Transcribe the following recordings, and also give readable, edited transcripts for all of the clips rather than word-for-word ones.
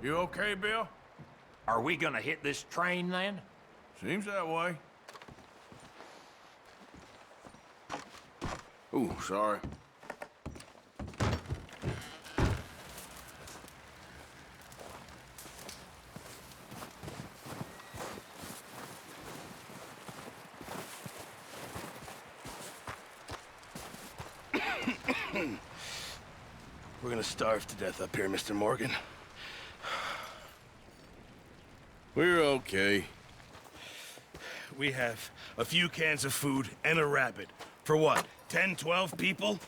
You okay, Bill? Are we gonna hit this train then? Seems that way. Ooh, sorry. We're gonna starve to death up here, Mr. Morgan. We're okay. We have a few cans of food and a rabbit. For what, 10, 12 people?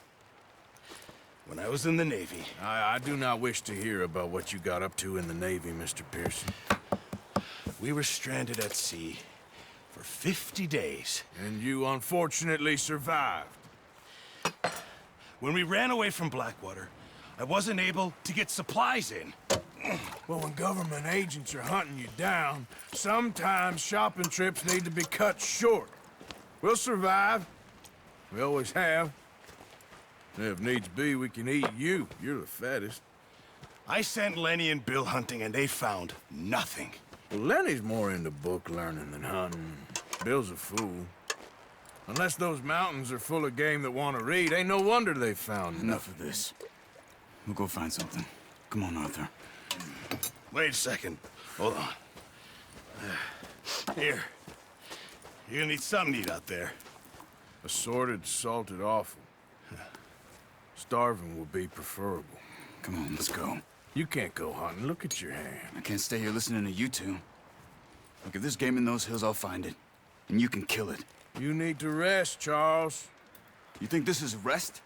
When I was in the Navy... I do not wish to hear about what you got up to in the Navy, Mr. Pearson. We were stranded at sea for 50 days. And you unfortunately survived. When we ran away from Blackwater, I wasn't able to get supplies in. Well, when government agents are hunting you down, sometimes shopping trips need to be cut short. We'll survive. We always have. If needs be, we can eat you. You're the fattest. I sent Lenny and Bill hunting, and they found nothing. Well, Lenny's more into book learning than hunting. Bill's a fool. Unless those mountains are full of game that want to read, ain't no wonder they found Enough of this. We'll go find something. Come on, Arthur. Wait a second. Hold on. Here. You're gonna need something to eat out there. Assorted, salted offal. Starving would be preferable. Come on, let's go. You can't go hunting. Look at your hand. I can't stay here listening to you two. Look, if there's game in those hills, I'll find it. And you can kill it. You need to rest, Charles. You think this is rest?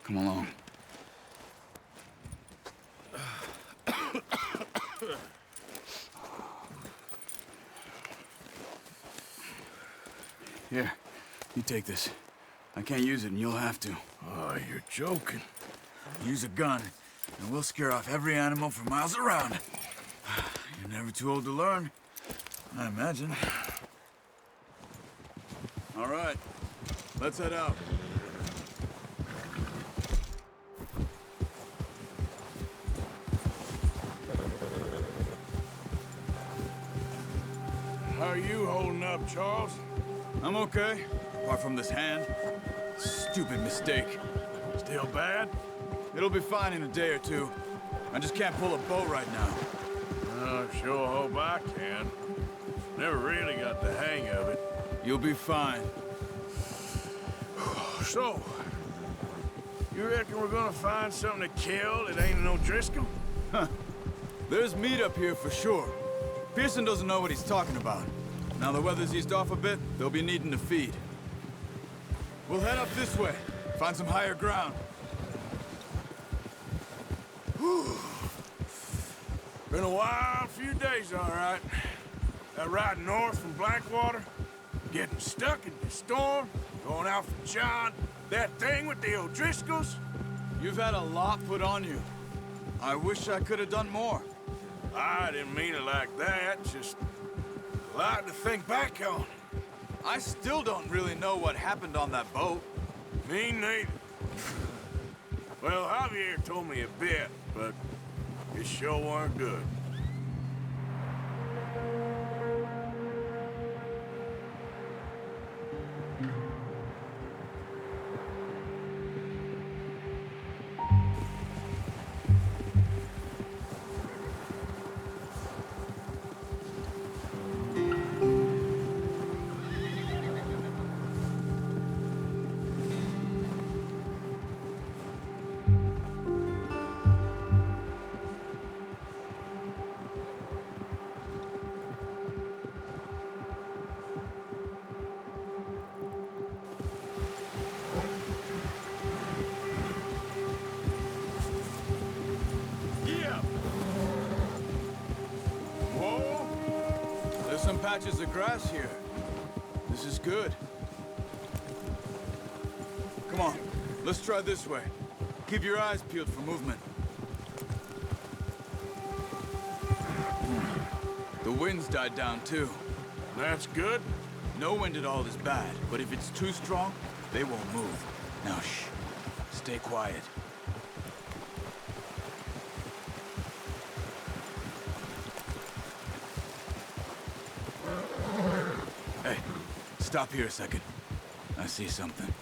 Come along. Here, you take this. I can't use it, and you'll have to. Oh, you're joking. Use a gun, and we'll scare off every animal for miles around. You're never too old to learn, I imagine. All right, let's head out. How are you holding up, Charles? I'm okay, apart from this hand. Stupid mistake. Still bad? It'll be fine in a day or two. I just can't pull a boat right now. I sure hope I can. Never really got the hang of it. You'll be fine. So, you reckon we're gonna find something to kill that ain't no Driscoll? Huh. There's meat up here for sure. Pearson doesn't know what he's talking about. Now the weather's eased off a bit, they'll be needing to feed. We'll head up this way, find some higher ground. Whew. Been a wild few days, all right. That ride north from Blackwater, getting stuck in the storm, going out for John, that thing with the O'Driscolls. You've had a lot put on you. I wish I could have done more. I didn't mean it like that, just a lot to think back on. I still don't really know what happened on that boat. Me neither. Well, Javier told me a bit, but it sure weren't good. Some patches of grass here. This is good. Come on, let's try this way. Keep your eyes peeled for movement. The wind's died down too. That's good. No wind at all is bad, but if it's too strong, they won't move. Now shh, stay quiet. Stop here a second. I see something.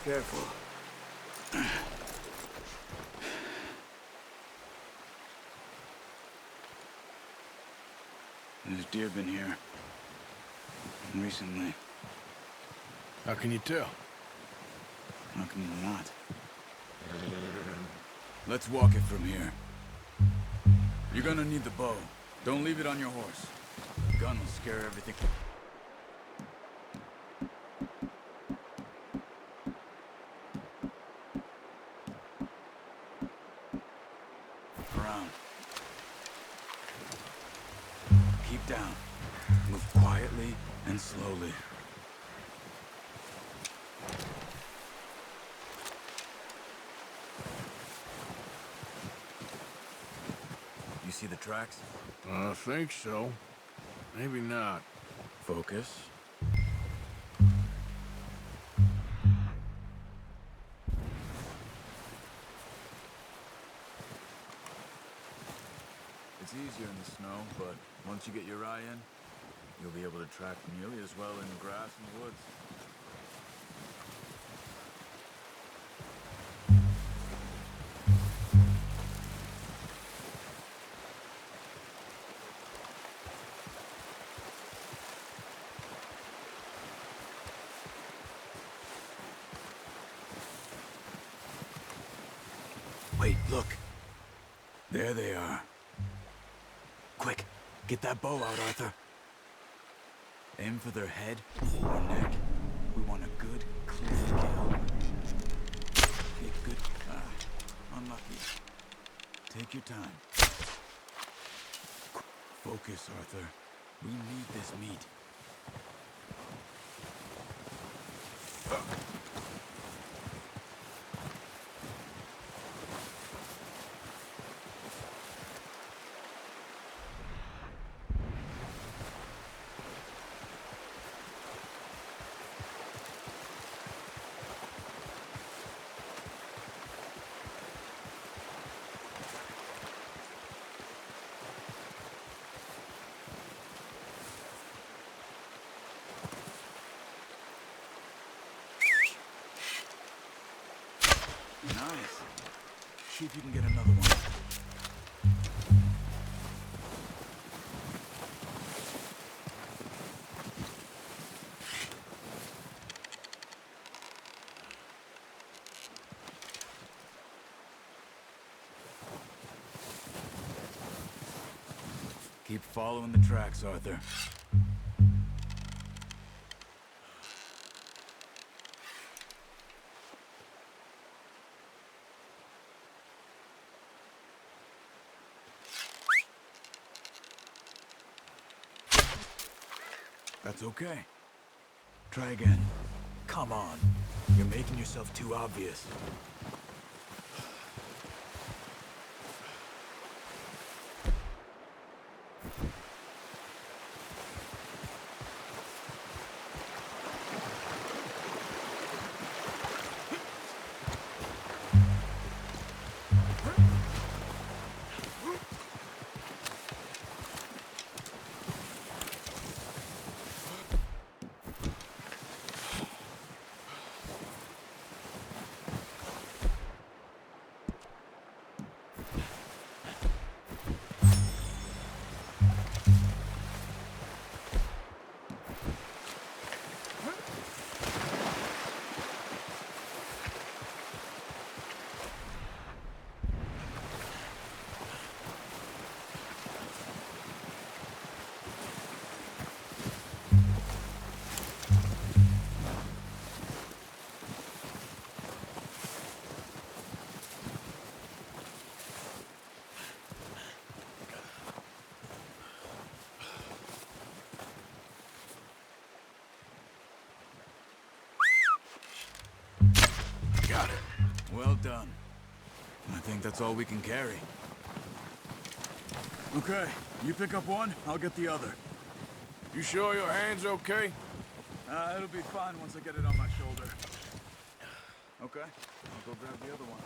Careful. There's deer been here. Recently. How can you tell? How can you not? Let's walk it from here. You're gonna need the bow. Don't leave it on your horse. The gun will scare everything. Around. Keep down. Move quietly and slowly. You see the tracks? I think so. Maybe not. Focus. It's easier in the snow, but once you get your eye in, you'll be able to track nearly as well in grass and woods. Wait, look. There they are. Quick, get that bow out, Arthur. Aim for their head or neck. We want a good, clean kill. Okay, good. Unlucky. Take your time. Focus, Arthur. We need this meat. Nice. See if you can get another one. Keep following the tracks, Arthur. That's okay. Try again. Come on. You're making yourself too obvious. Got it. Well done. I think that's all we can carry. Okay, you pick up one, I'll get the other. You sure your hand's okay? It'll be fine once I get it on my shoulder. Okay, I'll go grab the other one.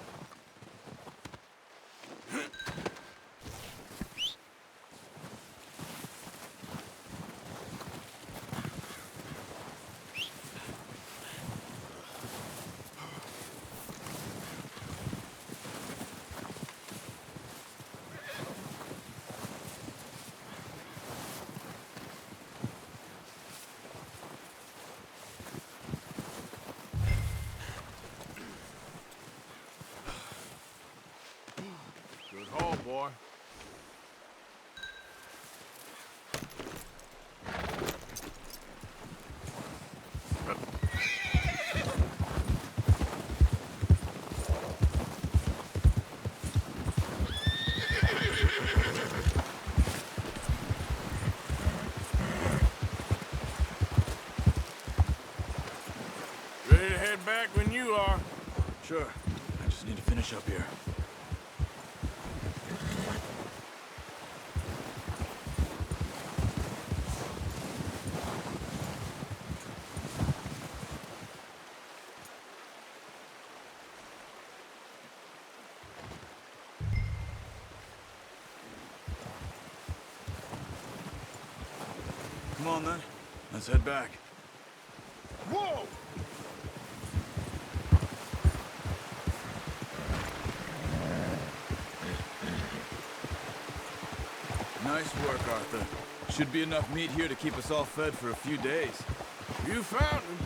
back when you are. Sure. I just need to finish up here. Come on, then. Let's head back. Whoa! Nice work, Arthur. Should be enough meat here to keep us all fed for a few days. You found him.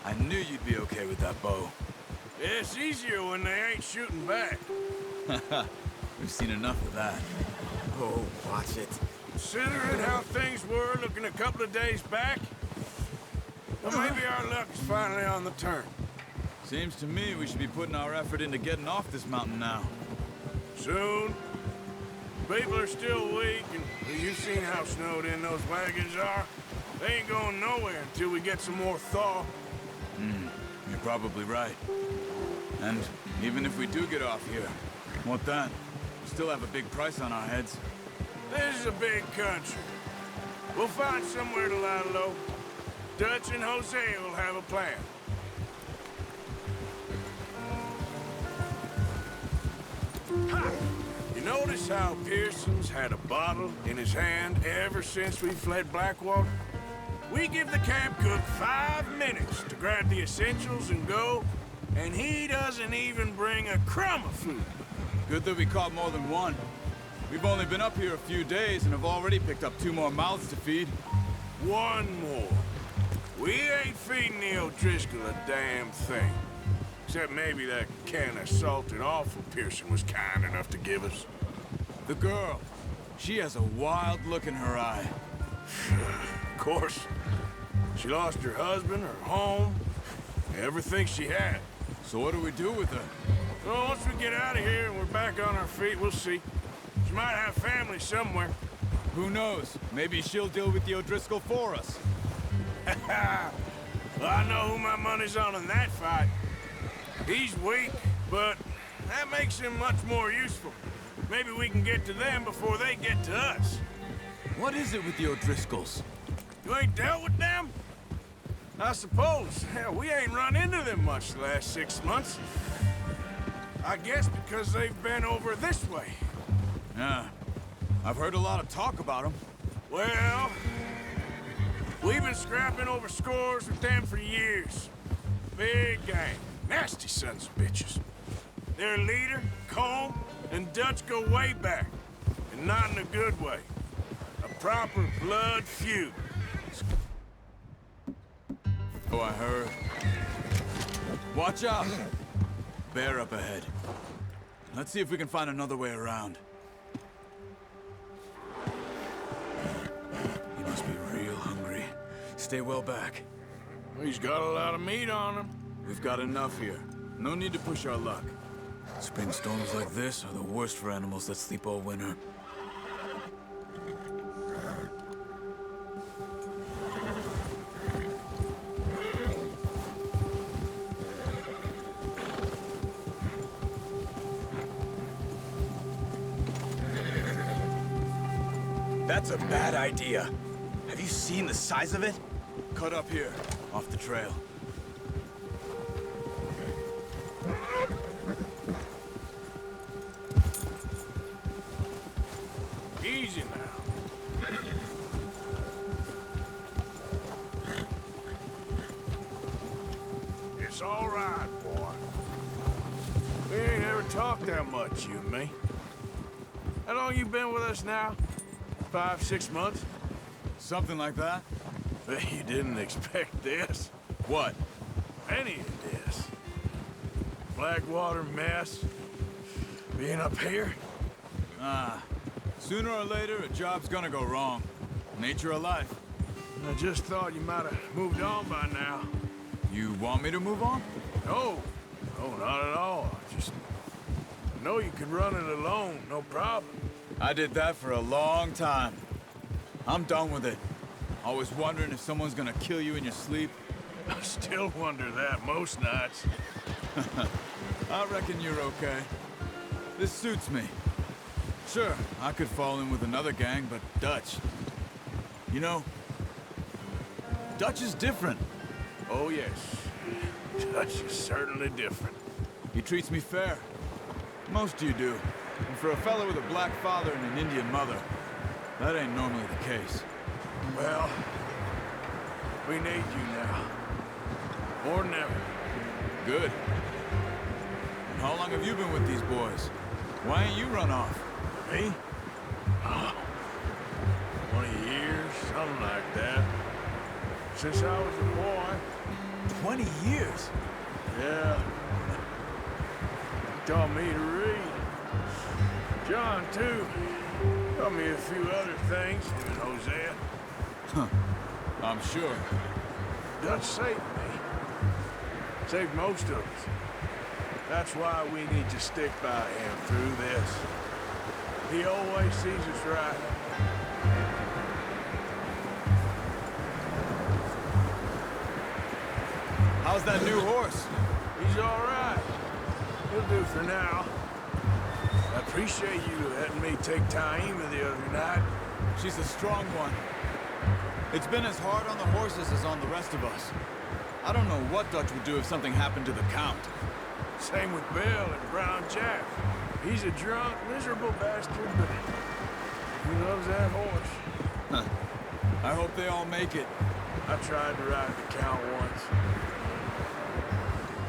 I knew you'd be okay with that bow. It's easier when they ain't shooting back. We've seen enough of that. Oh, watch it. Considering how things were looking a couple of days back, well, maybe our luck is finally on the turn. Seems to me we should be putting our effort into getting off this mountain now. Soon. People are still weak, and you've seen how snowed in those wagons are. They ain't going nowhere until we get some more thaw. You're probably right. And even if we do get off here, what then? We still have a big price on our heads. This is a big country. We'll find somewhere to lie low. Dutch and Jose will have a plan. Ha! You notice how Pearson's had a bottle in his hand ever since we fled Blackwater? We give the camp cook 5 minutes to grab the essentials and go, and he doesn't even bring a crumb of food. Good that we caught more than one. We've only been up here a few days and have already picked up 2 more mouths to feed. One more. We ain't feeding the O'Driscoll a damn thing. Except maybe that can of salted offal Pearson was kind enough to give us. The girl. She has a wild look in her eye. Of course. She lost her husband, her home, everything she had. So what do we do with her? Well, once we get out of here and we're back on our feet, we'll see. She might have family somewhere. Who knows? Maybe she'll deal with the O'Driscoll for us. Well, I know who my money's on in that fight. He's weak, but that makes him much more useful. Maybe we can get to them before they get to us. What is it with the O'Driscolls? You ain't dealt with them? I suppose. Hell, we ain't run into them much the last 6 months. I guess because they've been over this way. Yeah. I've heard a lot of talk about them. Well, we've been scrapping over scores with them for years. Big gang. Nasty sons of bitches. Their leader, Combe, and Dutch go way back. And not in a good way. A proper blood feud. Oh, I heard. Watch out! Bear up ahead. Let's see if we can find another way around. He must be real hungry. Stay well back. He's got a lot of meat on him. We've got enough here. No need to push our luck. Spring storms like this are the worst for animals that sleep all winter. That's a bad idea. Have you seen the size of it? Cut up here, off the trail. Easy now. It's all right, boy. We ain't ever talked that much, you and me. How long you been with us now? 5, 6 months? Something like that? Bet you didn't expect this. What? Any of this. Blackwater mess. Being up here. Sooner or later, a job's gonna go wrong. Nature of life. I just thought you might have moved on by now. You want me to move on? No. No, not at all. I know you can run it alone, no problem. I did that for a long time. I'm done with it. Always wondering if someone's gonna kill you in your sleep. I still wonder that most nights. I reckon you're okay. This suits me. Sure, I could fall in with another gang, but Dutch... You know, Dutch is different. Oh, yes. Dutch is certainly different. He treats me fair. Most of you do. And for a fella with a black father and an Indian mother, that ain't normally the case. Well, we need you now. Or never. Good. And how long have you been with these boys? Why ain't you run off? Me? 20 years, something like that. Since I was a boy. 20 years? Yeah. He taught me to read. John, too. Taught me a few other things, him and Hosea. Huh. I'm sure. Dutch saved me. Saved most of us. That's why we need to stick by him through this. He always sees us right. How's that new horse? He's all right. He'll do for now. I appreciate you letting me take Taima the other night. She's a strong one. It's been as hard on the horses as on the rest of us. I don't know what Dutch would do if something happened to the Count. Same with Bill and Brown Jack. He's a drunk, miserable bastard, but he loves that horse. Huh. I hope they all make it. I tried to ride the Count once.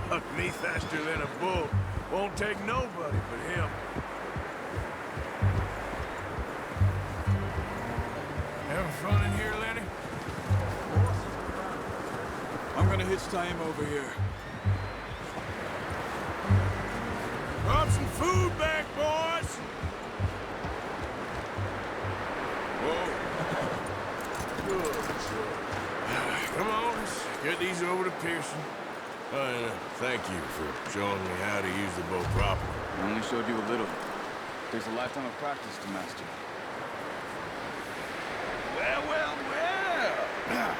Bucked me faster than a bull. Won't take nobody but him. Having fun in here, Lenny? I'm gonna hitch time over here. Brought some food back, boys! Whoa. Good. Come on, let's get these over to Pearson. Thank you for showing me how to use the bow properly. I only showed you a little. Takes a lifetime of practice to master. Well, well, well.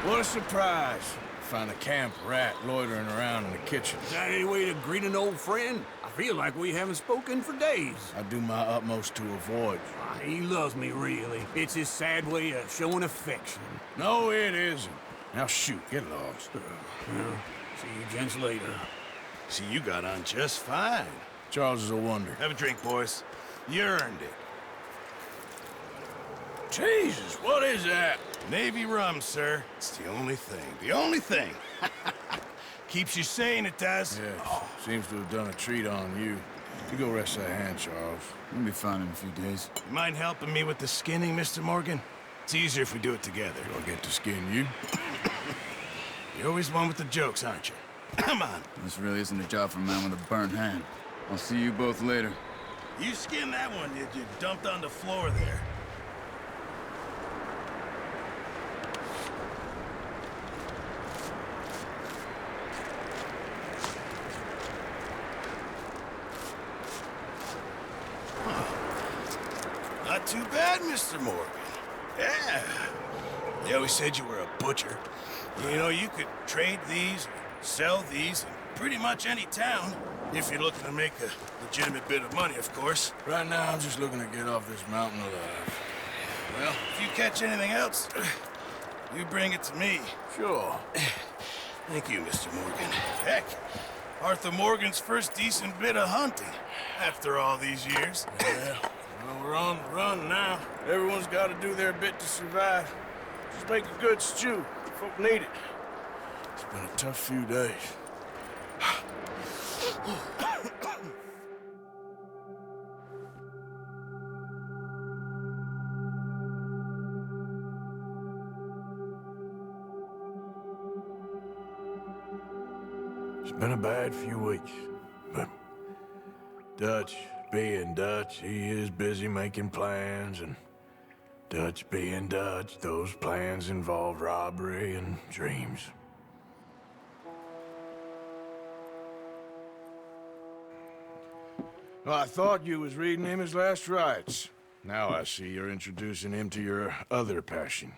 What a surprise. Find a camp rat loitering around in the kitchen. Is that any way to greet an old friend? I feel like we haven't spoken for days. I do my utmost to avoid you. He loves me, really. It's his sad way of showing affection. No, it isn't. Now shoot, get lost. Well, see you gents later. See, you got on just fine. Charles is a wonder. Have a drink, boys. You earned it. Jesus, what is that? Navy rum, sir. It's the only thing. The only thing. Keeps you sane, it does. Yes, seems to have done a treat on you. You go rest that hand, Charles. You'll be fine in a few days. You mind helping me with the skinning, Mr. Morgan? It's easier if we do it together. Do I get to skin you? You're always one with the jokes, aren't you? Come on. This really isn't a job for a man with a burnt hand. I'll see you both later. You skinned that one you dumped on the floor there. Not too bad, Mr. Morgan. Yeah. They always said you were a butcher. You know, you could trade these, sell these, in pretty much any town. If you're looking to make a legitimate bit of money, of course. Right now, I'm just looking to get off this mountain alive. Well, if you catch anything else, you bring it to me. Sure. Thank you, Mr. Morgan. Heck, Arthur Morgan's first decent bit of hunting after all these years. Yeah, well, we're on the run now. Everyone's got to do their bit to survive. Just make a good stew. Folk need it. It's been a tough few days. It's been a bad few weeks, but Dutch being Dutch, he is busy making plans, and Dutch being Dutch, those plans involve robbery and dreams. Well, I thought you was reading him his last rites. Now I see you're introducing him to your other passion.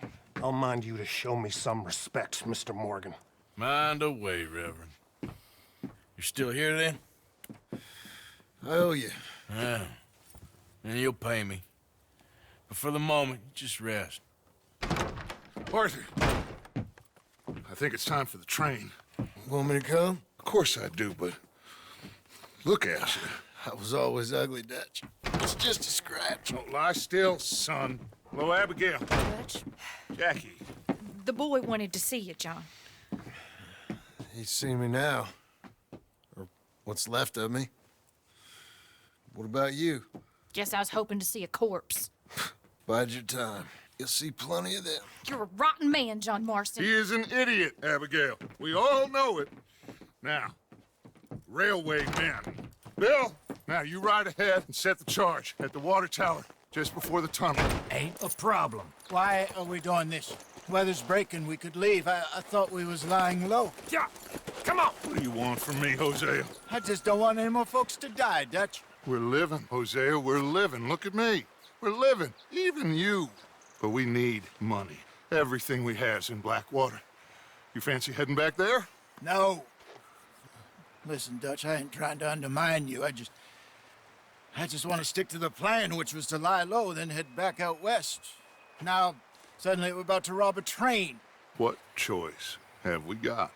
I'll mind you to show me some respect, Mr. Morgan. Mind away, Reverend. You're still here, then? I owe you. Yeah. And you'll pay me. But for the moment, just rest. Arthur, I think it's time for the train. Want me to come? Of course I do, but look at you. I was always ugly, Dutch. It's just a scratch. Don't lie still, son. Hello, Abigail. Dutch, Jackie. the boy wanted to see you, John. He's seen me now. Or what's left of me. What about you? Guess I was hoping to see a corpse. Bide your time. You'll see plenty of them. You're a rotten man, John Marston. He is an idiot, Abigail. We all know it. Now, railway men. Bill, now you ride ahead and set the charge at the water tower just before the tunnel. Ain't a problem. Why are we doing this? Weather's breaking. We could leave. I thought we was lying low. Yeah, come on. What do you want from me, Hosea? I just don't want any more folks to die, Dutch. We're living, Hosea. We're living. Look at me. We're living. Even you. But we need money. Everything we have's in Blackwater. You fancy heading back there? No. Listen, Dutch, I ain't trying to undermine you. I just want to stick to the plan, which was to lie low, then head back out west. Now, suddenly we're about to rob a train. What choice have we got?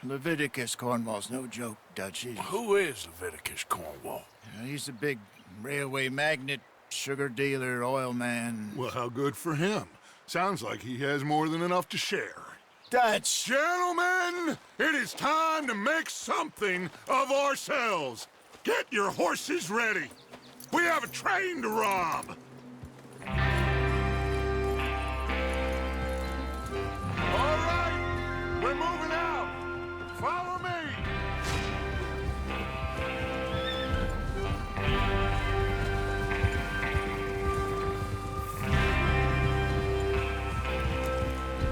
Leviticus Cornwall's no joke, Dutch. Who is Leviticus Cornwall? He's a big railway magnate, sugar dealer, oil man. Well, how good for him. Sounds like he has more than enough to share. Dutch! Gentlemen, it is time to make something of ourselves. Get your horses ready. We have a train to rob. All right, we're moving out. Follow me.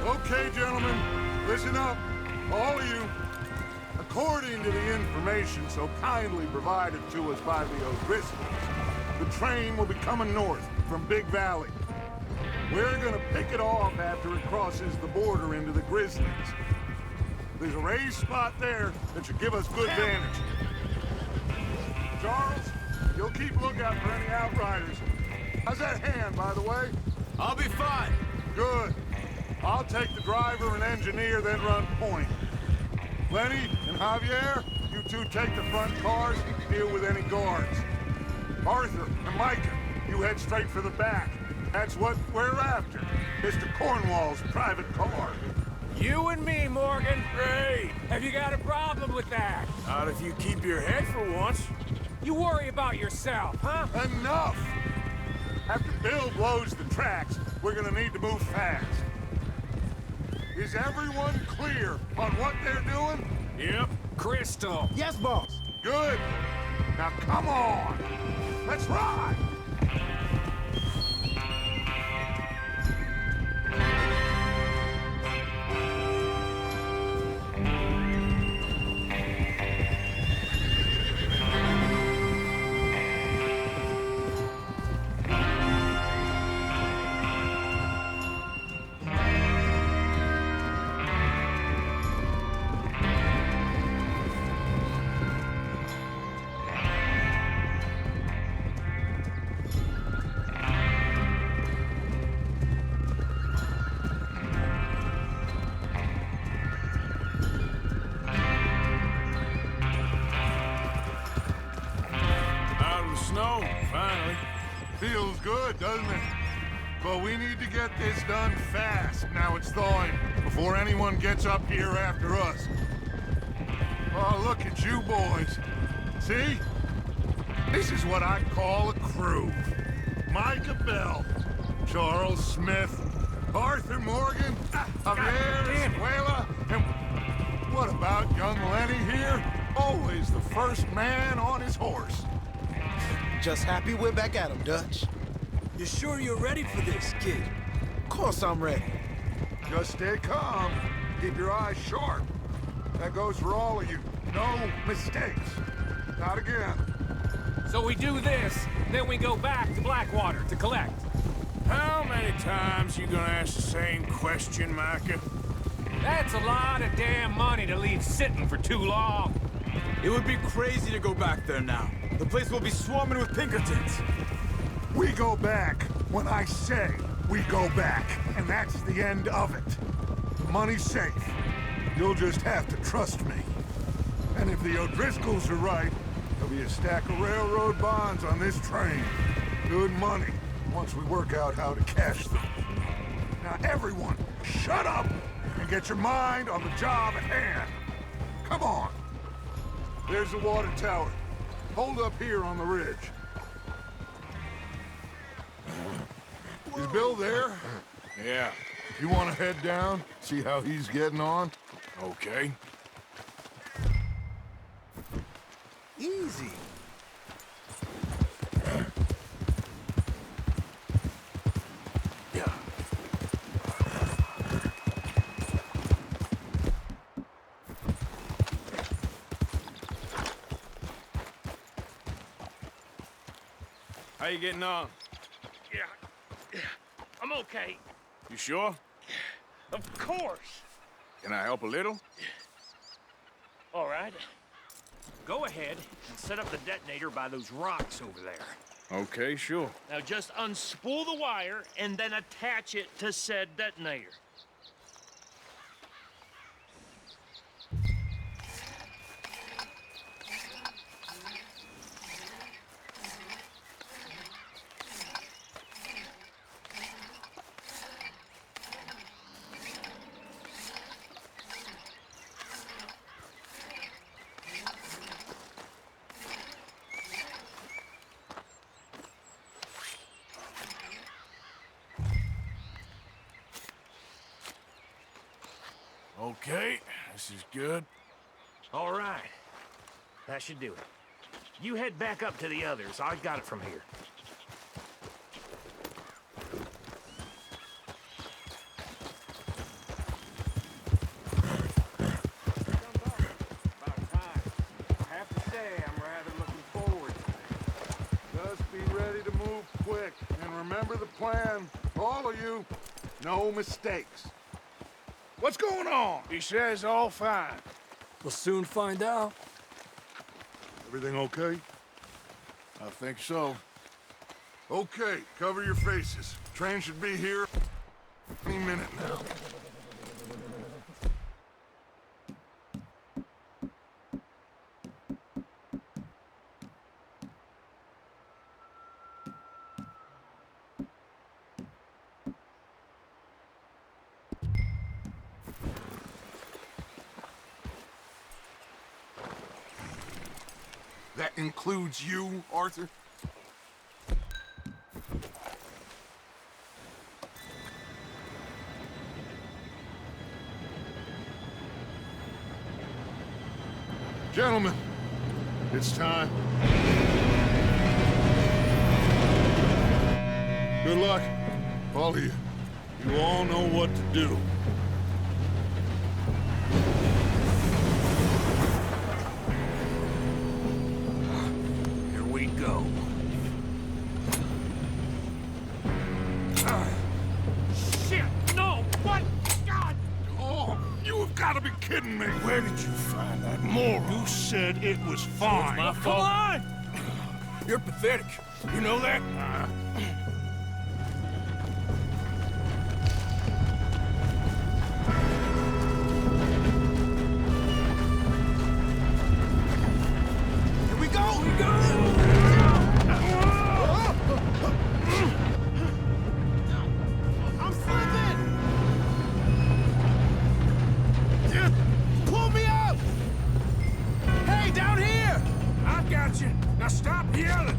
Okay, gentlemen, listen up, all of you. According to the information so kindly provided to us by the O'Driscolls, the train will be coming north from Big Valley. We're gonna pick it off after it crosses the border into the Grizzlies. There's a raised spot there that should give us good vantage. Charles, you'll keep lookout for any outriders. How's that hand, by the way? I'll be fine. Good. I'll take the driver and engineer, then run point. Lenny and Javier, you two take the front cars and deal with any guards. Arthur and Micah, you head straight for the back. That's what we're after. Mr. Cornwall's private car. You and me, Morgan. Great. Have you got a problem with that? Not if you keep your head for once. You worry about yourself, huh? Enough! After Bill blows the tracks, we're gonna need to move fast. Is everyone clear on what they're doing? Yep. Crystal. Yes, boss. Good. Now come on. Let's ride. Snow, finally. Feels good, doesn't it? But we need to get this done fast, now it's thawing, before anyone gets up here after us. Oh, look at you boys. See? This is what I call a crew. Micah Bell, Charles Smith, Arthur Morgan, Javier Escuela, and what about young Lenny here? Always the first man on his horse. Just happy we're back at him, Dutch. You sure you're ready for this, kid? Of course I'm ready. Just stay calm. Keep your eyes sharp. That goes for all of you. No mistakes. Not again. So we do this, then we go back to Blackwater to collect. How many times you gonna ask the same question, Micah? That's a lot of damn money to leave sitting for too long. It would be crazy to go back there now. The place will be swarming with Pinkertons. We go back when I say we go back, and that's the end of it. Money's safe. You'll just have to trust me. And if the O'Driscolls are right, there'll be a stack of railroad bonds on this train. Good money, once we work out how to cash them. Now everyone, shut up and get your mind on the job at hand. Come on. There's the water tower. Hold up here on the ridge. Is Bill there? Yeah. You want to head down, see how he's getting on? Okay. Easy. Yeah. How you getting on? Yeah, I'm okay. You sure? Of course. Can I help a little? All right. Go ahead and set up the detonator by those rocks over there. Okay, sure. Now just unspool the wire and then attach it to said detonator. Okay, this is good. All right. That should do it. You head back up to the others. I got it from here. About time. I have to say, I'm rather looking forward to it. Just be ready to move quick. And remember the plan. All of you, no mistakes. What's going on? He says all fine. We'll soon find out. Everything okay? I think so. Okay, cover your faces. Train should be here any minute now. That includes you, Arthur? Gentlemen, it's time. Good luck, all of you. You all know what to do. Here we go. Shit! No! What? God! Oh, you have got to be kidding me. Where did you find that moron? You said it was fine. My Come fault. on! You're pathetic. You know that? Here we go! Here we go! I'm slipping! Pull me up! Hey, down here! I got you. Now stop yelling.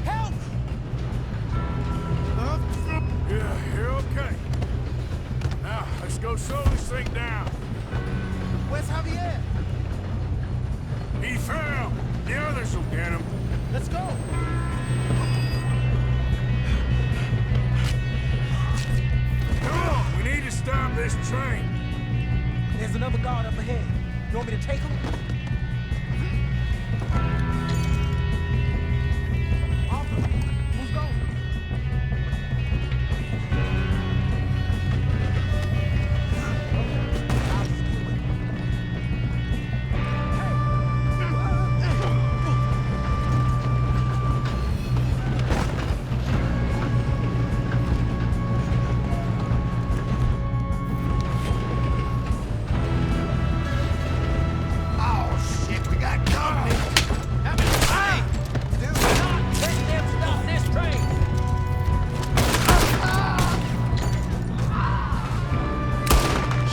Help! Yeah, you're okay. Now, let's go slow this thing down. Where's Javier? He fell. The others will get him. Let's go! Come on, we need to stop this train. There's another guard up ahead. You want me to take him? Arthur, who's going?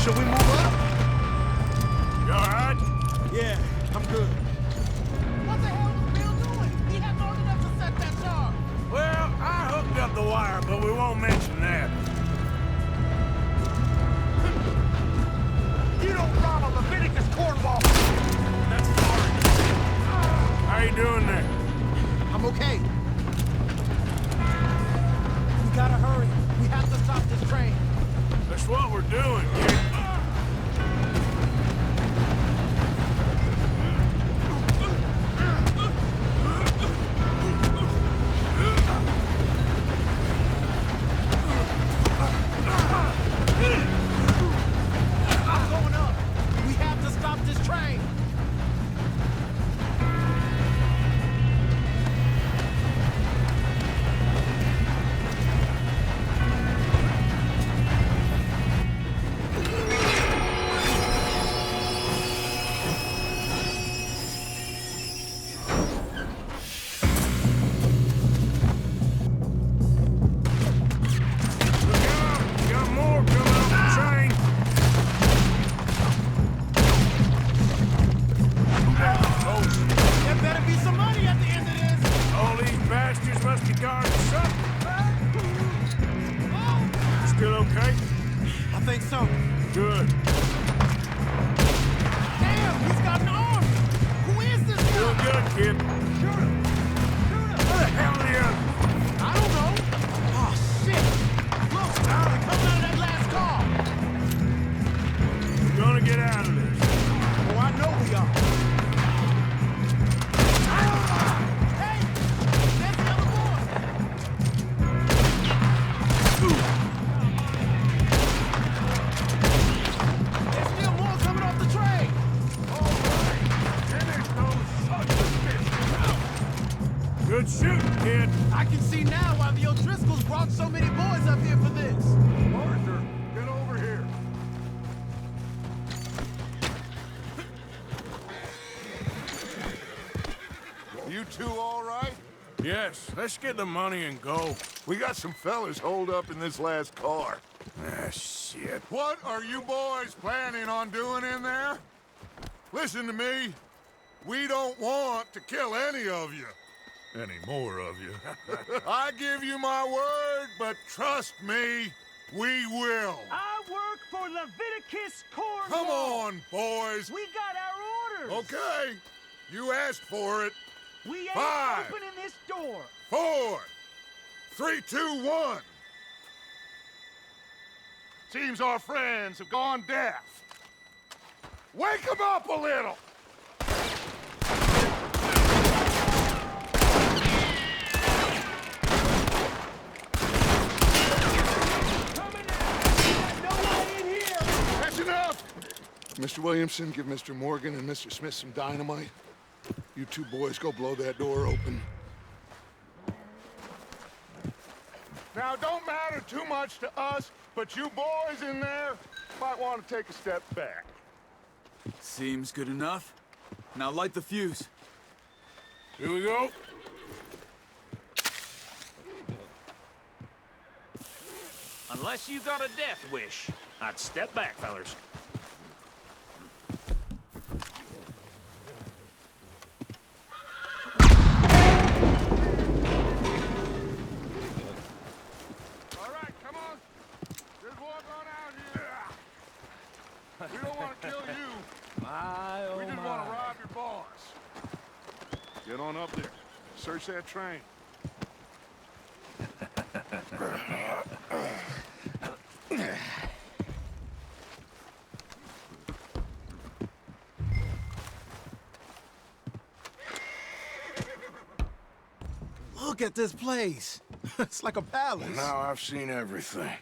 Should we move up? You all right? Yeah, I'm good. What the hell was Bill doing? He had long enough to set that charge. Well, I hooked up the wire, but we won't mention that. You don't rob a Leviticus cornball. That's hard. How you doing there? I'm okay. We gotta hurry. We have to stop this train. That's what we're doing, kid. I'm going up. We have to stop this train. Got more coming off the train. There better be some money at the end of this. All these bastards must be guarding something. Still okay? I think so. Good. Damn, he's got an arm. Who is this Doing guy? good, kid. Shoot him. Where the hell are the others? I don't know. Oh, shit. Look, they're coming out of that last car. We're gonna get out of this. Oh, I know we are. Hey, there's the other boy. There's still more coming off the train. Good shooting, kid. I can see now why the O'Driscolls brought so many boys up here for this. Arthur, get over here. You two all right? Yes, let's get the money and go. We got some fellas holed up in this last car. Ah, shit. What are you boys planning on doing in there? Listen to me. We don't want to kill any of you. Any more of you. I give you my word, but trust me, we will. I work for Leviticus Cornwall. Come on, boys. We got our orders. Okay. You asked for it. We ain't 5, opening this door. 4, 3, 2, 1. Seems our friends have gone deaf. Wake them up a little. Coming out. Nobody in here. That's enough. Mr. Williamson, give Mr. Morgan and Mr. Smith some dynamite. You two boys go blow that door open. Now, don't matter too much to us, but you boys in there might want to take a step back. Seems good enough. Now light the fuse. Here we go. Unless you got a death wish, I'd step back, fellers. All right, come on. There's one going out here. We don't want to kill you. We just want to rob your boss. Get on up there. Search that train. Look at this place. It's like a palace. Now I've seen everything.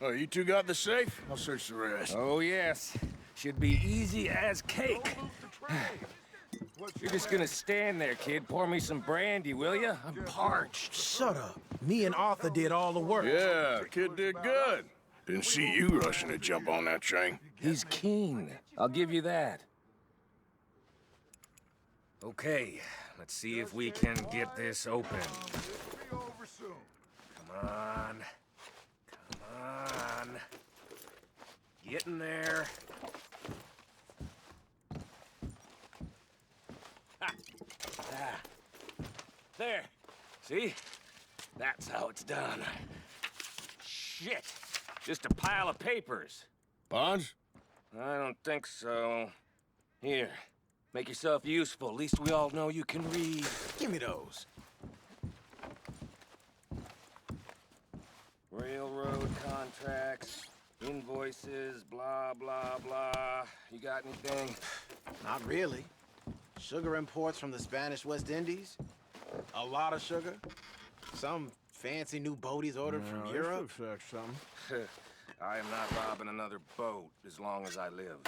Oh, you two got the safe? I'll search the rest. Oh, yes. Should be easy as cake. You're just gonna stand there, kid. Pour me some brandy, will you? I'm parched. Shut up. Me and Arthur did all the work. Yeah, kid did good. Didn't see you rushing to jump on that train. He's keen. I'll give you that. Okay, let's see if we can get this open. Be over soon. Come on. Come on. Getting there. Ha. Ah. There. See? That's how it's done. Shit. Just a pile of papers. Bonds? I don't think so. Here. Make yourself useful. At least we all know you can read. Give me those. Railroad contracts, invoices, blah, blah, blah. You got anything? Not really. Sugar imports from the Spanish West Indies. A lot of sugar. Some fancy new boat he's ordered from Europe. This looks like something. I am not robbing another boat as long as I live.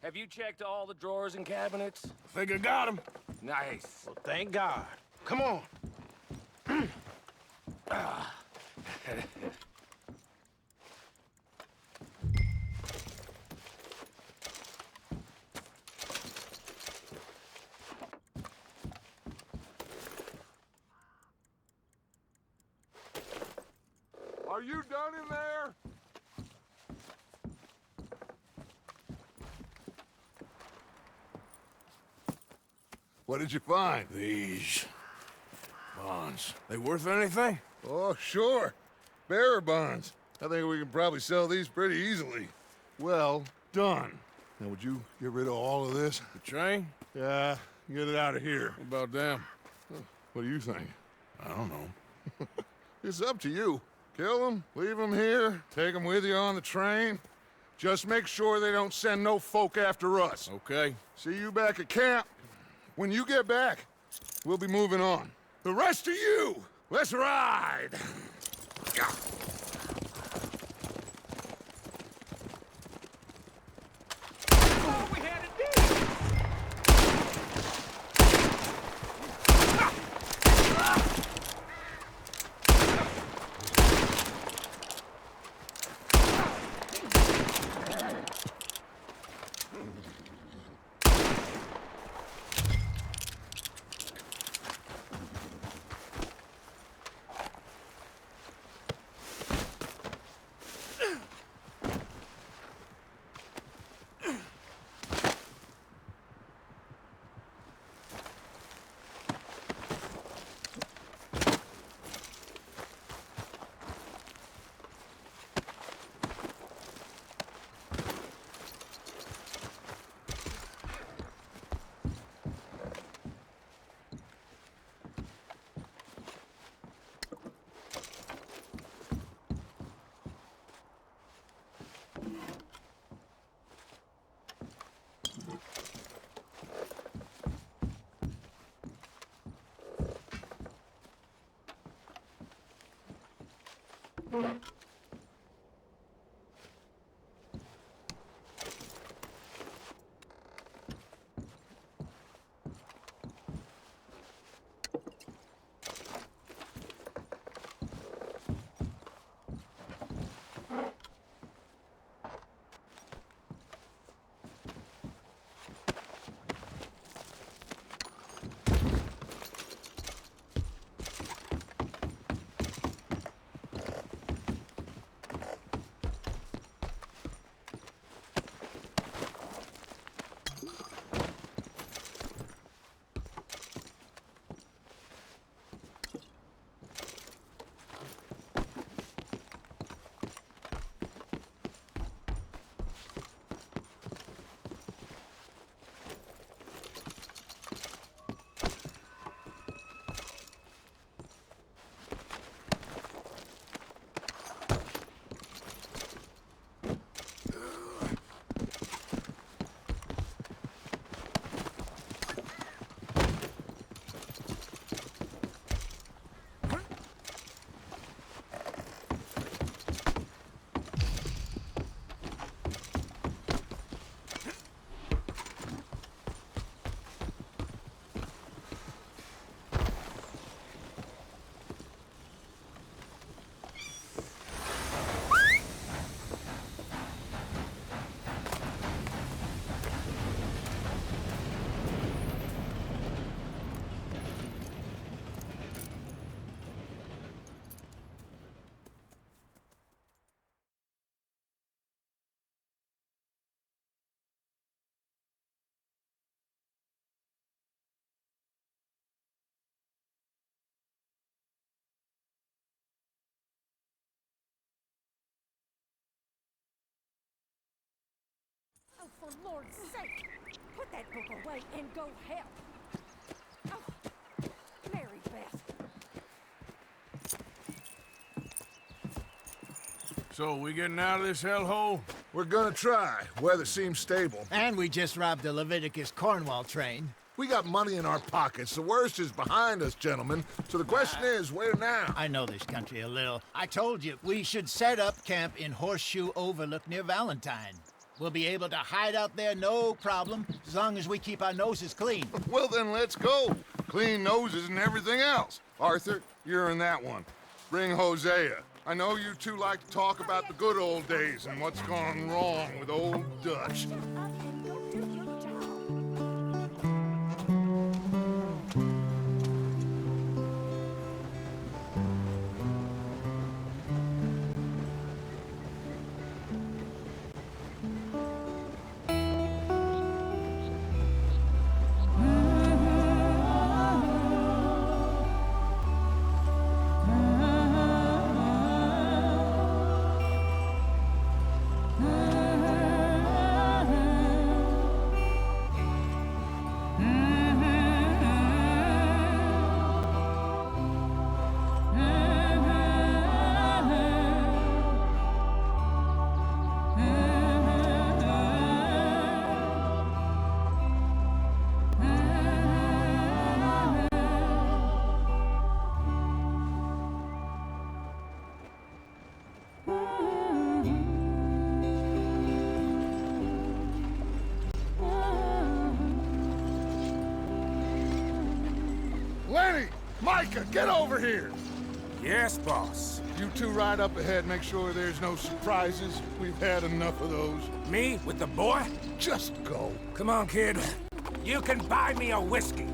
Have you checked all the drawers and cabinets? I think I got him. Nice. Well, thank God. Come on. Are you done in there? What did you find? These bonds. They worth anything? Oh, sure. Bearer bonds. I think we can probably sell these pretty easily. Well done. Now, would you get rid of all of this? The train? Yeah, get it out of here. What about them? What do you think? I don't know. It's up to you. Kill them, leave them here, take them with you on the train. Just make sure they don't send no folk after us. Okay. See you back at camp. When you get back, we'll be moving on. The rest of you, let's ride! All we had to do! Lord's sake! Put that book away and go help! Oh, Mary Beth. So, we getting out of this hellhole? We're gonna try. Weather seems stable. And we just robbed the Leviticus Cornwall train. We got money in our pockets. The worst is behind us, gentlemen. So the question is, where now? I know this country a little. I told you, we should set up camp in Horseshoe Overlook near Valentine. We'll be able to hide out there, no problem, as long as we keep our noses clean. Well, then let's go. Clean noses and everything else. Arthur, you're in that one. Bring Hosea. I know you two like to talk about the good old days and what's gone wrong with old Dutch. Lenny! Micah, get over here! Yes, boss. You two ride up ahead, make sure there's no surprises. We've had enough of those. Me? With the boy? Just go. Come on, kid. You can buy me a whiskey.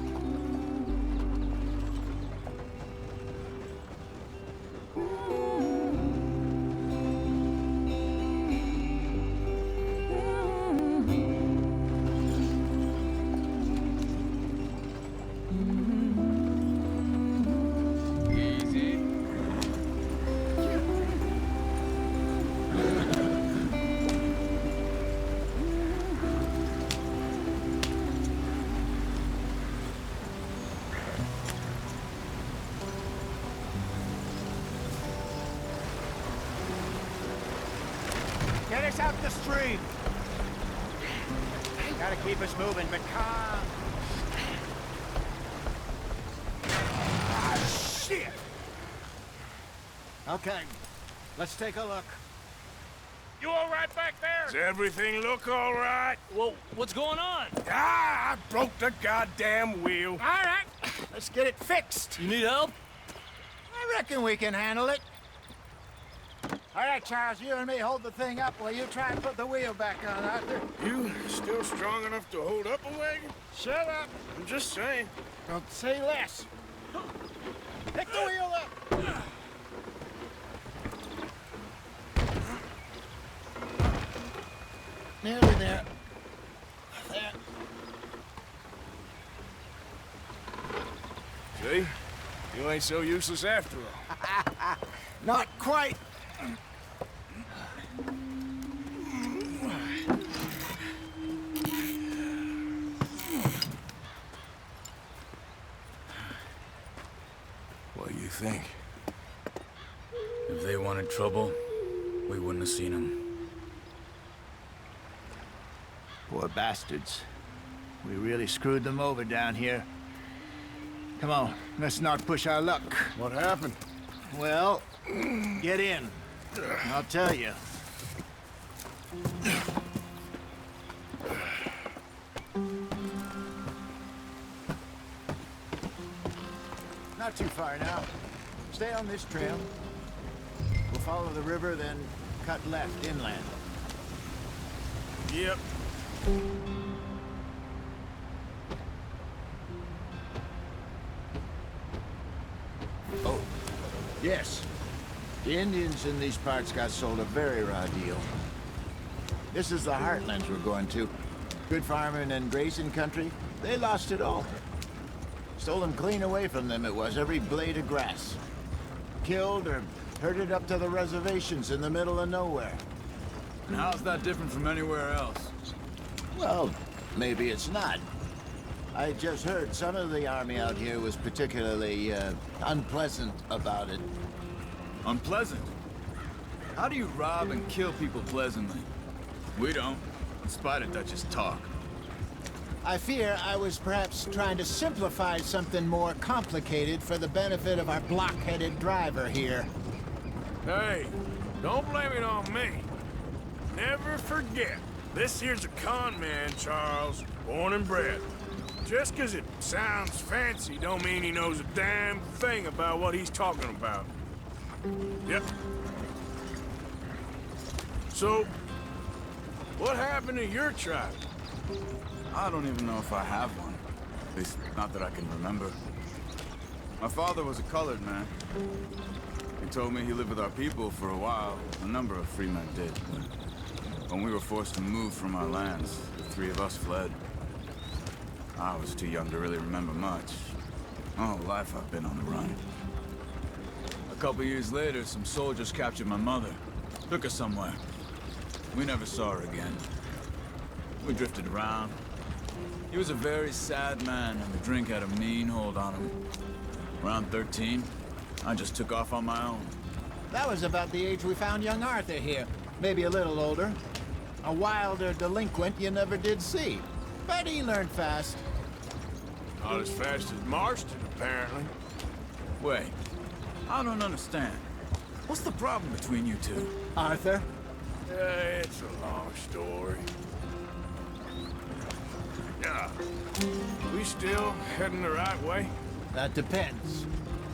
Get us out the stream. Gotta keep us moving, but calm. Shit! Okay, let's take a look. You all right back there? Does everything look all right? Well, what's going on? Ah, I broke the goddamn wheel. All right, let's get it fixed. You need help? I reckon we can handle it. All right, Charles, you and me hold the thing up while you try and put the wheel back on, Arthur. You still strong enough to hold up a wagon? Shut up. I'm just saying. Don't say less. Pick the wheel up. Nearly there. There. See? You ain't so useless after all. Not quite. What do you think? If they wanted trouble, we wouldn't have seen them. Poor bastards. We really screwed them over down here. Come on, let's not push our luck. What happened? Well, get in. I'll tell you. Not too far now. Stay on this trail. We'll follow the river, then cut left inland. Yep. Oh, yes. The Indians in these parts got sold a very raw deal. This is the heartlands we're going to. Good farming and grazing country. They lost it all. Stolen clean away from them it was, every blade of grass. Killed or herded up to the reservations in the middle of nowhere. And how's that different from anywhere else? Well, maybe it's not. I just heard some of the army out here was particularly, unpleasant about it. Unpleasant? How do you rob and kill people pleasantly? We don't, in spite of Dutch's talk. I fear I was perhaps trying to simplify something more complicated for the benefit of our block-headed driver here. Hey, don't blame it on me. Never forget, this here's a con man, Charles, born and bred. Just 'cause it sounds fancy don't mean he knows a damn thing about what he's talking about. Yep. So, what happened to your tribe? I don't even know if I have one. At least, not that I can remember. My father was a colored man. He told me he lived with our people for a while. A number of free men did. When we were forced to move from our lands, the three of us fled. I was too young to really remember much. My whole life I've been on the run. A couple years later, some soldiers captured my mother. Took her somewhere. We never saw her again. We drifted around. He was a very sad man, and the drink had a mean hold on him. Around 13, I just took off on my own. That was about the age we found young Arthur here. Maybe a little older. A wilder delinquent you never did see. But he learned fast. Not as fast as Marston, apparently. Wait, I don't understand. What's the problem between you two? Arthur? It's a long story. Yeah. We still heading the right way? That depends.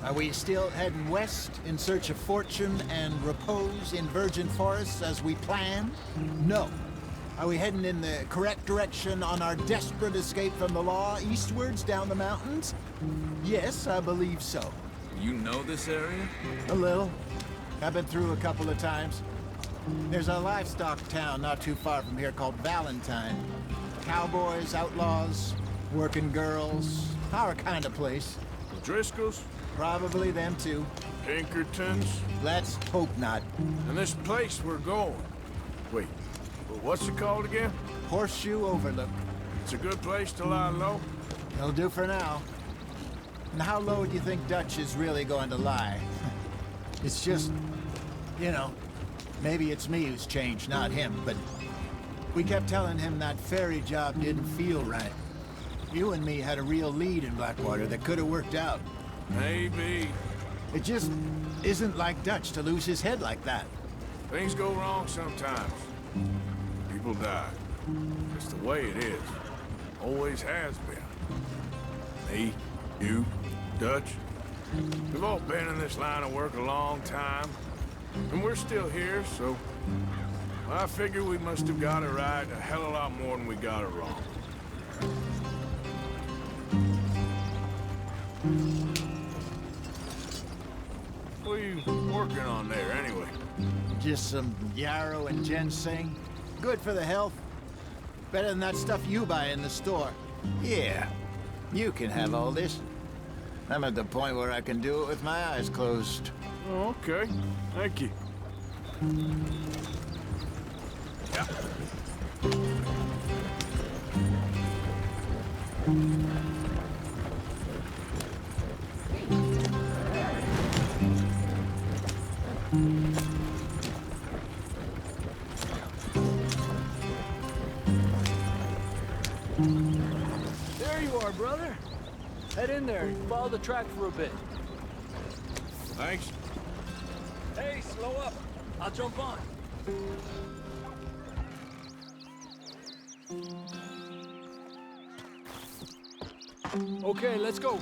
Are we still heading west in search of fortune and repose in virgin forests as we planned? No. Are we heading in the correct direction on our desperate escape from the law eastwards down the mountains? Yes, I believe so. You know this area? A little. I've been through a couple of times. There's a livestock town not too far from here called Valentine. Cowboys, outlaws, working girls, our kind of place. The Driscolls? Probably them too. Pinkertons? Let's hope not. And this place we're going. Wait, what's it called again? Horseshoe Overlook. It's a good place to lie low? It'll do for now. And how low do you think Dutch is really going to lie? It's just, you know, maybe it's me who's changed, not him, but we kept telling him that ferry job didn't feel right. You and me had a real lead in Blackwater that could have worked out. Maybe. It just isn't like Dutch to lose his head like that. Things go wrong sometimes. People die. It's the way it is. Always has been. Me, you, Dutch. We've all been in this line of work a long time. And we're still here, so I figure we must have got it right a hell of a lot more than we got it wrong. What are you working on there, anyway? Just some yarrow and ginseng. Good for the health. Better than that stuff you buy in the store. Yeah, you can have all this. I'm at the point where I can do it with my eyes closed. Oh, okay. Thank you. Yeah. There you are, brother. Head in there and follow the track for a bit. Thanks. Hey, slow up. I'll jump on. Okay, let's go.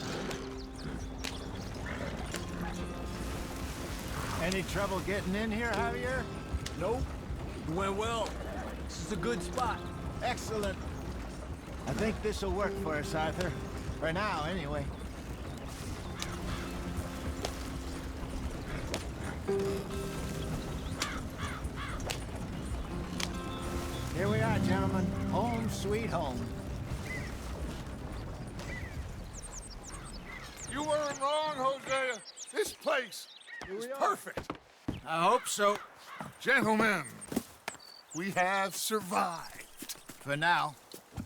Any trouble getting in here, Javier? Nope. It went well. This is a good spot. Excellent. I think this'll work for us, Arthur. For now, anyway. Here we are, gentlemen. Home sweet home. You weren't wrong, Hosea. This place is perfect. I hope so. Gentlemen, we have survived. For now.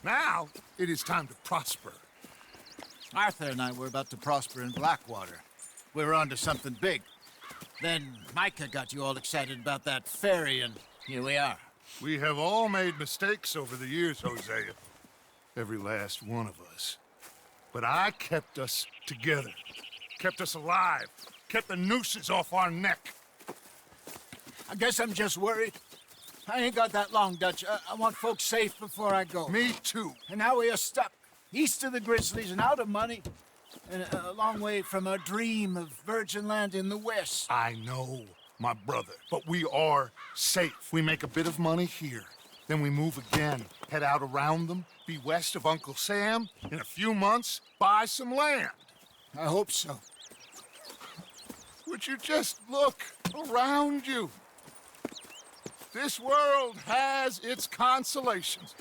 Now, it is time to prosper. Arthur and I were about to prosper in Blackwater. We were onto something big. Then Micah got you all excited about that ferry, and here we are. We have all made mistakes over the years, Hosea. Every last one of us. But I kept us together. Kept us alive. Kept the nooses off our neck. I guess I'm just worried. I ain't got that long, Dutch. I want folks safe before I go. Me too. And now we are stuck, east of the Grizzlies and out of money, and a long way from our dream of virgin land in the west. I know, my brother, but we are safe. We make a bit of money here. Then we move again, head out around them, be west of Uncle Sam. In a few months, buy some land. I hope so. Would you just look around you? This world has its consolations.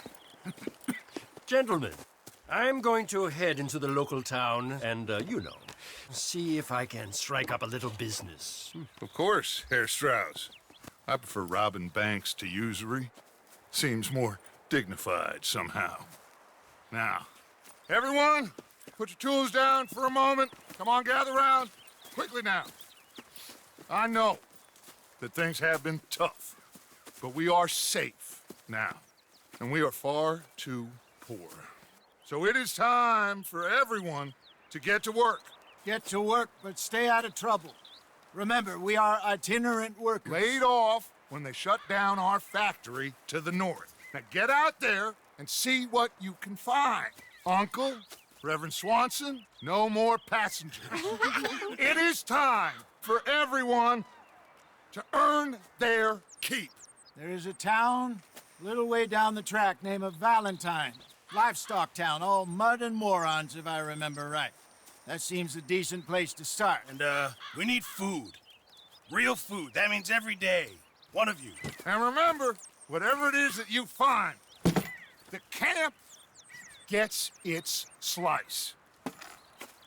Gentlemen, I'm going to head into the local town and, see if I can strike up a little business. Of course, Herr Strauss. I prefer robbing banks to usury. Seems more dignified somehow. Now, everyone, put your tools down for a moment. Come on, gather round. Quickly now. I know that things have been tough, but we are safe now, and we are far too poor. So it is time for everyone to get to work. Get to work, but stay out of trouble. Remember, we are itinerant workers. Laid off when they shut down our factory to the north. Now get out there and see what you can find. Uncle, Reverend Swanson, no more passengers. It is time for everyone to earn their keep. There is a town a little way down the track named Valentine. Livestock town, all mud and morons, if I remember right. That seems a decent place to start. And, we need food. Real food. That means every day. One of you. And remember, whatever it is that you find, the camp gets its slice.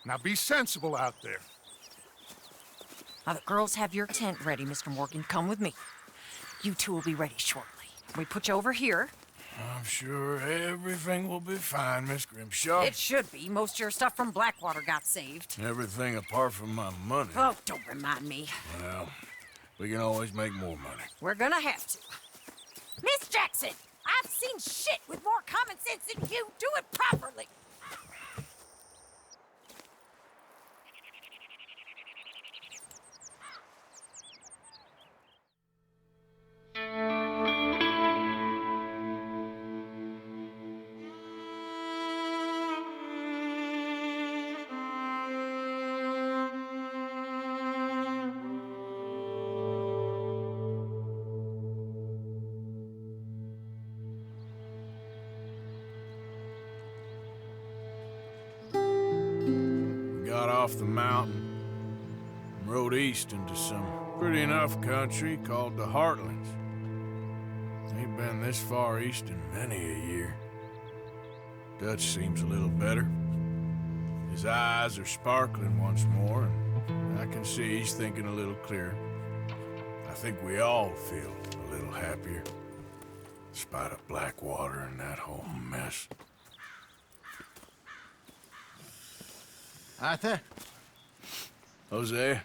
Now be sensible out there. Now the girls have your tent ready, Mr. Morgan. Come with me. You two will be ready shortly. We put you over here. I'm sure everything will be fine, Miss Grimshaw. It should be. Most of your stuff from Blackwater got saved. Everything apart from my money. Oh, don't remind me. Well, we can always make more money. We're gonna have to. Miss Jackson, I've seen shit with more common sense than you. Do it properly. Got off the mountain and rode east into some pretty enough country called the Heartlands. Ain't been this far east in many a year. Dutch seems a little better. His eyes are sparkling once more, and I can see he's thinking a little clearer. I think we all feel a little happier, in spite of Blackwater and that whole mess. Arthur? Jose?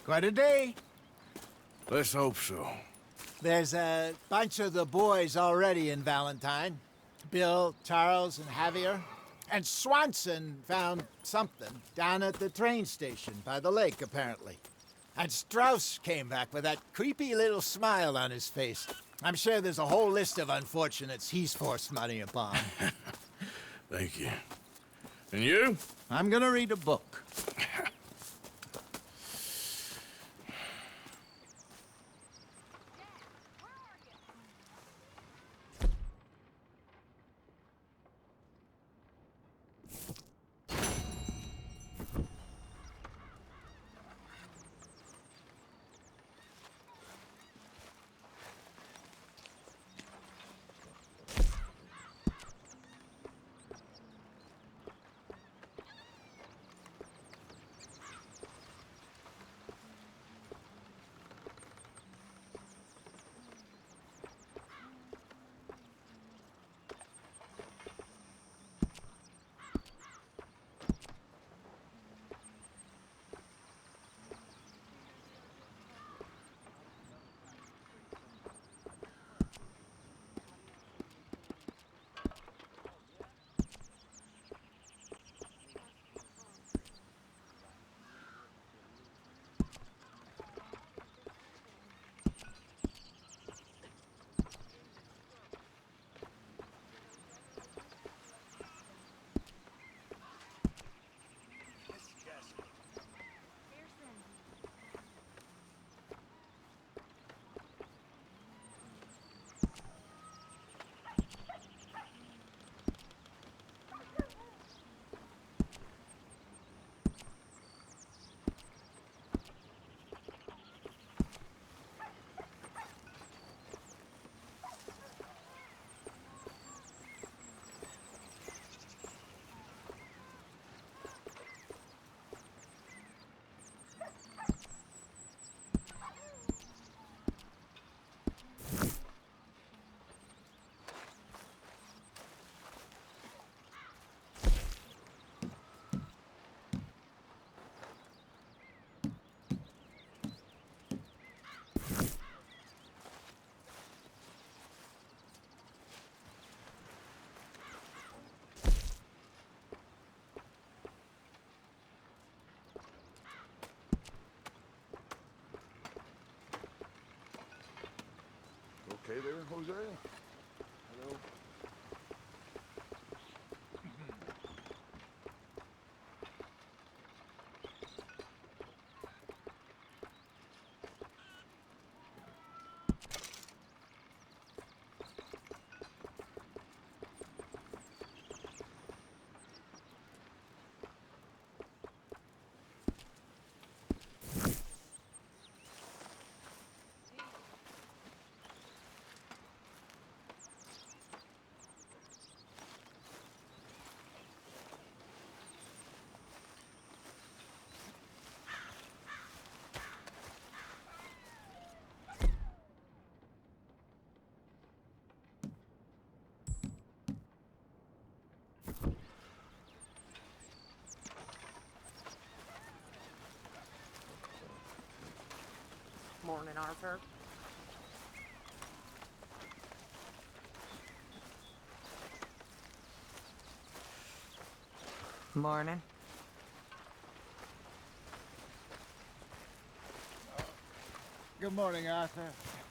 Quite a day. Let's hope so. There's a bunch of the boys already in Valentine. Bill, Charles, and Javier. And Swanson found something down at the train station by the lake, apparently. And Strauss came back with that creepy little smile on his face. I'm sure there's a whole list of unfortunates he's forced money upon. Thank you. And you? I'm gonna read a book. Jose. Hello. Morning, Arthur. Morning. Good morning, Arthur.